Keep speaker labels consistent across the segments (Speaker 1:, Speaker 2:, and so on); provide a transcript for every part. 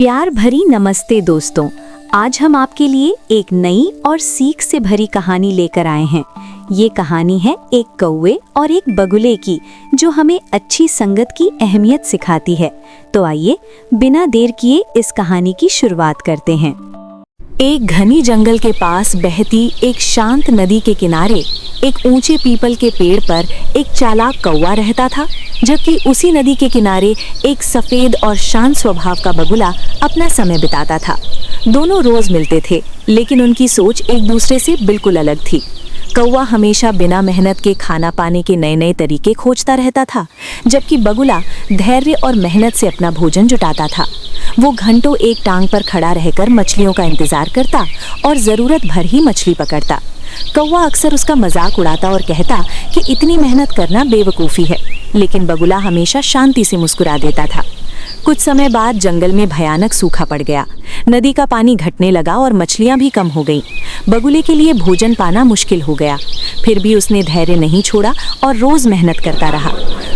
Speaker 1: प्यार भरी नमस्ते दोस्तों। आज हम आपके लिए एक नई और सीख से भरी कहानी लेकर आए हैं। ये कहानी है एक कौवे और एक बगुले की, जो हमें अच्छी संगत की अहमियत सिखाती है। तो आइए बिना देर किए इस कहानी की शुरुआत करते हैं। एक घनी जंगल के पास बहती एक शांत नदी के किनारे एक ऊंचे पीपल के पेड़ पर एक चालाक कौवा रहता था, जबकि उसी नदी के किनारे एक सफेद और शांत स्वभाव का बगुला अपना समय बिताता था। दोनों रोज मिलते थे, लेकिन उनकी सोच एक दूसरे से बिल्कुल अलग थी। कौवा हमेशा बिना मेहनत के खाना पाने के नए नए तरीके खोजता रहता था, जबकि बगुला धैर्य और मेहनत से अपना भोजन जुटाता था। वो घंटों एक टांग पर खड़ा रहकर मछलियों का इंतजार करता और जरूरत भर ही मछली पकड़ता। कौवा अक्सर उसका मजाक उड़ाता और कहता कि इतनी मेहनत करना बेवकूफ़ी है, लेकिन बगुला हमेशा शांति से मुस्कुरा देता था। कुछ समय बाद जंगल में भयानक सूखा पड़ गया। नदी का पानी घटने लगा और मछलियां भी कम हो गईं। बगुले के लिए भोजन पाना मुश्किल हो गया। फिर भी उसने धैर्य नहीं छोड़ा और रोज मेहनत करता रहा।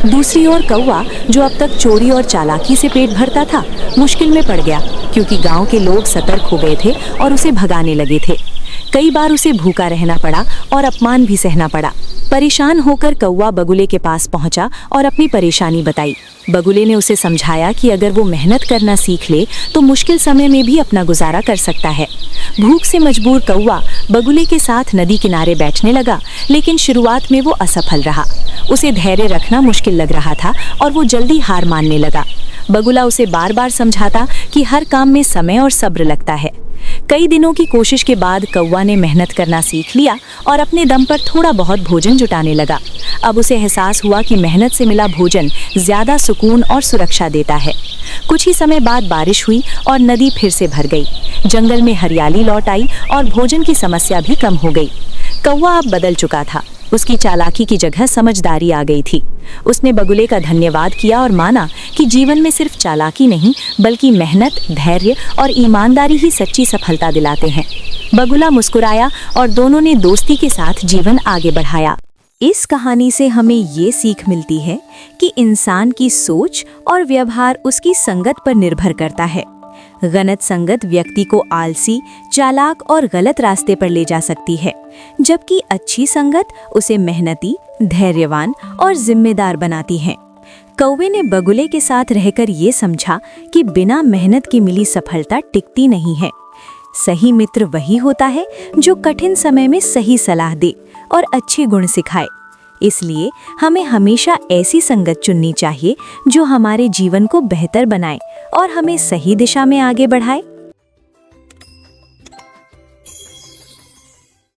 Speaker 1: दूसरी ओर कौवा, जो अब तक चोरी और चालाकी से पेट भरता था, मुश्किल में पड़ गया, क्योंकि गांव के लोग सतर्क हो गए थे और उसे भगाने लगे थे। कई बार उसे भूखा रहना पड़ा और अपमान भी सहना पड़ा। परेशान होकर कौवा बगुले के पास पहुंचा और अपनी परेशानी बताई। बगुले ने उसे समझाया कि अगर वो मेहनत करना सीख ले तो मुश्किल समय में भी अपना गुजारा कर सकता है। भूख से मजबूर कौवा बगुले के साथ नदी किनारे बैठने लगा, लेकिन शुरुआत में वो असफल रहा। उसे धैर्य रखना मुश्किल लग रहा था और वो जल्दी हार मानने लगा। बगुला उसे बार बार समझाता कि हर काम में समय और सब्र लगता है। कई दिनों की कोशिश के बाद कौवा ने मेहनत करना सीख लिया और अपने दम पर थोड़ा बहुत भोजन जुटाने लगा। अब उसे एहसास हुआ कि मेहनत से मिला भोजन ज्यादा सुकून और सुरक्षा देता है। कुछ ही समय बाद बारिश हुई और नदी फिर से भर गई। जंगल में हरियाली लौट आई और भोजन की समस्या भी कम हो गई। कौवा अब बदल चुका था। उसकी चालाकी की जगह समझदारी आ गई थी। उसने बगुले का धन्यवाद किया और माना कि जीवन में सिर्फ चालाकी नहीं, बल्कि मेहनत, धैर्य और ईमानदारी ही सच्ची सफलता दिलाते हैं। बगुला मुस्कुराया और दोनों ने दोस्ती के साथ जीवन आगे बढ़ाया। इस कहानी से हमें ये सीख मिलती है कि इंसान की सोच और व्यवहार उसकी संगत पर निर्भर करता है। गलत संगत व्यक्ति को आलसी, चालाक और गलत रास्ते पर ले जा सकती है, जबकि अच्छी संगत उसे मेहनती, धैर्यवान और जिम्मेदार बनाती है। कौवे ने बगुले के साथ रहकर ये समझा कि बिना मेहनत की मिली सफलता टिकती नहीं है। सही मित्र वही होता है जो कठिन समय में सही सलाह दे और अच्छे गुण सिखाए। इसलिए हमें हमेशा ऐसी संगत चुननी चाहिए जो हमारे जीवन को बेहतर बनाए और हमें सही दिशा में आगे बढ़ाए।